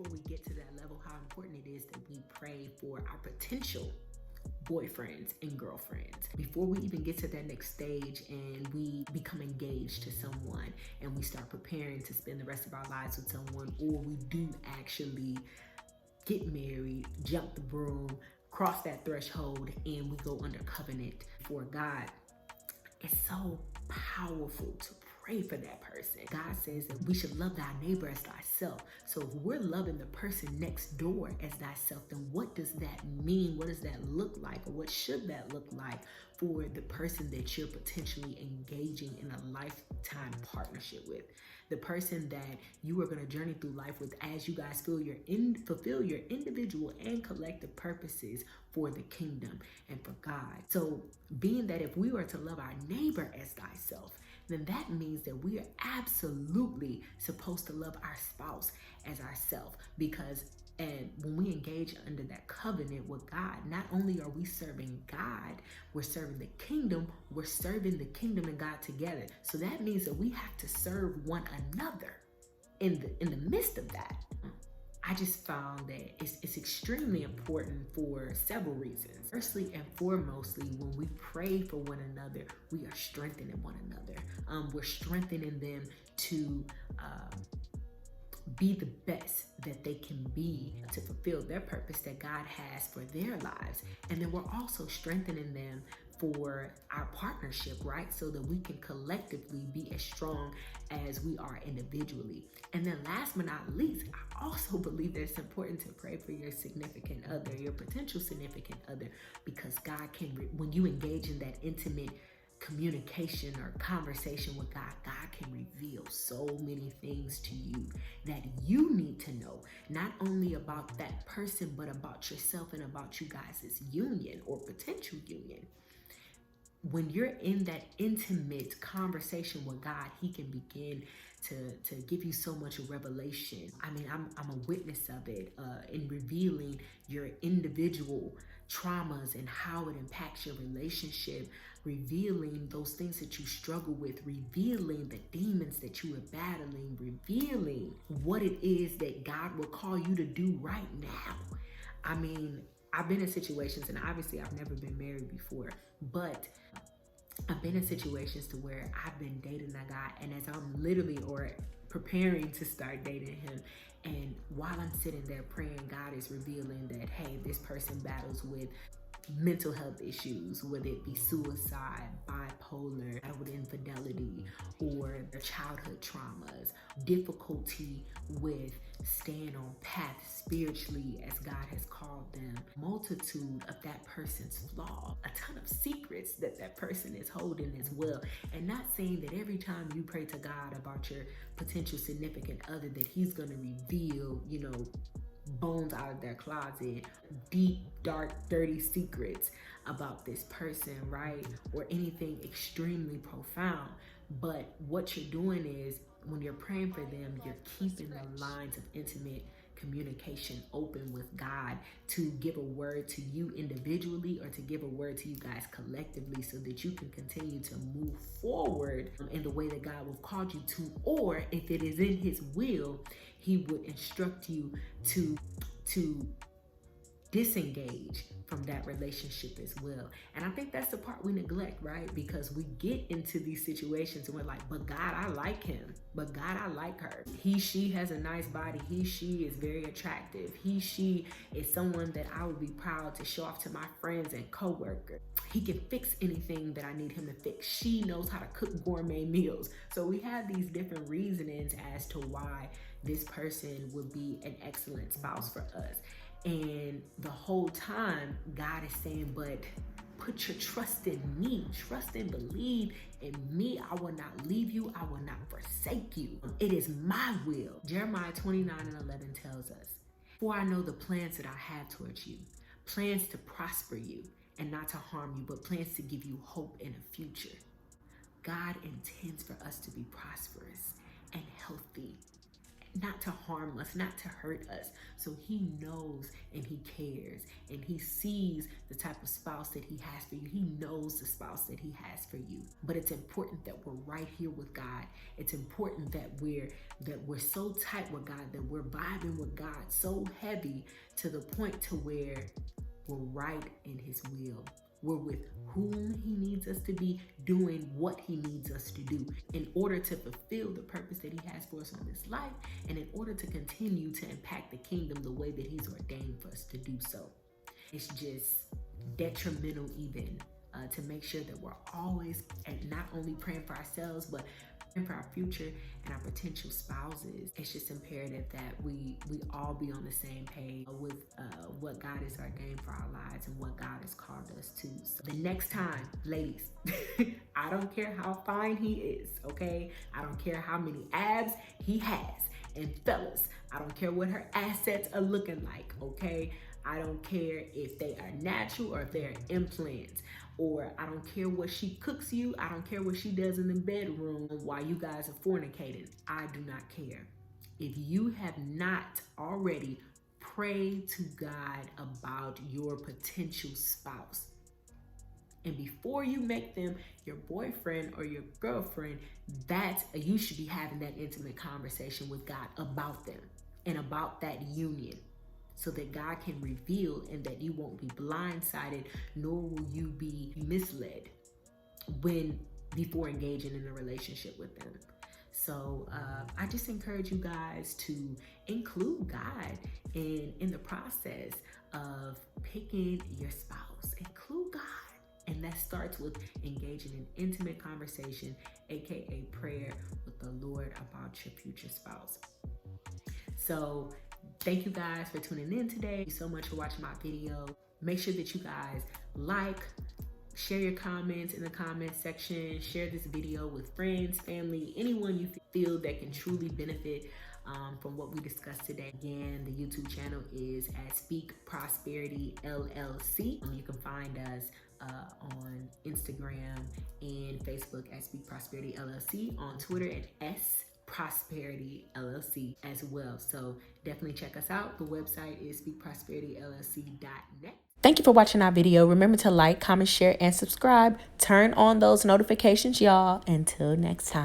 before we get to that level, how important it is that we pray for our potential boyfriends and girlfriends before we even get to that next stage and we become engaged to someone and we start preparing to spend the rest of our lives with someone, or we do actually get married, jump the broom, cross that threshold, and we go under covenant for God. It's so powerful to pray for that person. God says that we should love thy neighbor as thyself. So if we're loving the person next door as thyself, then what does that mean? What does that look like? Or what should that look like for the person that you're potentially engaging in a lifetime partnership with? The person that you are going to journey through life with as you guys fulfill your individual and collective purposes for the kingdom and for God. So being that if we are to love our neighbor as thyself, then that means that we are absolutely supposed to love our spouse as ourselves, because and when we engage under that covenant with God, not only are we serving God, we're serving the kingdom, we're serving the kingdom and God together. So that means that we have to serve one another in the midst of that. I just found that it's extremely important for several reasons. Firstly and foremostly, when we pray for one another, we are strengthening one another. We're strengthening them to be the best that they can be to fulfill their purpose that God has for their lives. And then we're also strengthening them for our partnership, right? So that we can collectively be as strong as we are individually. And then last but not least, I also believe that it's important to pray for your significant other, your potential significant other, because God can, when you engage in that intimate communication or conversation with God, God can reveal so many things to you that you need to know, not only about that person, but about yourself and about you guys' union or potential union. When you're in that intimate conversation with God, he can begin to give you so much revelation. I mean, I'm a witness of it in revealing your individual traumas and how it impacts your relationship, revealing those things that you struggle with, revealing the demons that you are battling, revealing what it is that God will call you to do right now. I mean, I've been in situations, and obviously I've never been married before, but I've been in situations to where I've been dating a guy, and as I'm literally or preparing to start dating him, and while I'm sitting there praying, God is revealing that, hey, this person battles with mental health issues, whether it be suicide, bipolar, with infidelity, or their childhood traumas, difficulty with staying on path spiritually as God has called them, multitude of that person's flaw, a ton of secrets that that person is holding as well. And not saying that every time you pray to God about your potential significant other that he's going to reveal, bones out of their closet, deep, dark, dirty secrets about this person, right? Or anything extremely profound. But what you're doing is, when you're praying for them, you're keeping the lines of intimate communication open with God to give a word to you individually or to give a word to you guys collectively, so that you can continue to move forward in the way that God will call you to, or if it is in his will, he would instruct you to disengage from that relationship as well. And I think that's the part we neglect, right? Because we get into these situations and we're like, but God, I like him. But God, I like her. He, she has a nice body. He, she is very attractive. He, she is someone that I would be proud to show off to my friends and coworkers. He can fix anything that I need him to fix. She knows how to cook gourmet meals. So we have these different reasonings as to why this person would be an excellent spouse for us. And the whole time, God is saying, but put your trust in me. Trust and believe in me. I will not leave you. I will not forsake you. It is my will. Jeremiah 29:11 tells us, for I know the plans that I have towards you, plans to prosper you and not to harm you, but plans to give you hope in a future. God intends for us to be prosperous and healthy not to harm us, not to hurt us. So he knows and he cares and he sees the type of spouse that he has for you. He knows the spouse that he has for you. But it's important that we're right here with God. It's important that we're so tight with God, that we're vibing with God so heavy to the point to where we're right in his will. We're with whom he needs us to be, doing what he needs us to do in order to fulfill the purpose that he has for us on this life, and in order to continue to impact the kingdom the way that he's ordained for us to do so. It's just detrimental even to make sure that we're always and not only praying for ourselves, but praying for our future and our potential spouses. It's just imperative that we all be on the same page with what God has ordained for our lives and what God has called us to. So the next time, ladies, I don't care how fine he is, okay? I don't care how many abs he has. And fellas, I don't care what her assets are looking like, okay? I don't care if they are natural or if they are implants, or I don't care what she cooks you. I don't care what she does in the bedroom while you guys are fornicating. I do not care. If you have not already prayed to God about your potential spouse, and before you make them your boyfriend or your girlfriend, you should be having that intimate conversation with God about them and about that union, so that God can reveal and that you won't be blindsided, nor will you be misled before engaging in a relationship with them. So I just encourage you guys to include God in the process of picking your spouse. Include God. And that starts with engaging in intimate conversation, aka prayer with the Lord about your future spouse. So thank you guys for tuning in today. Thank you so much for watching my video. Make sure that you guys share your comments in the comment section, share this video with friends, family, anyone you feel that can truly benefit from what we discussed today. Again, the YouTube channel is at Speak Prosperity LLC. You can find us on Instagram and Facebook at Speak Prosperity LLC, on Twitter at S Prosperity LLC as well. So definitely check us out. The website is speakprosperityllc.net. Thank you for watching our video. Remember to like, comment, share, and subscribe. Turn on those notifications, y'all. Until next time.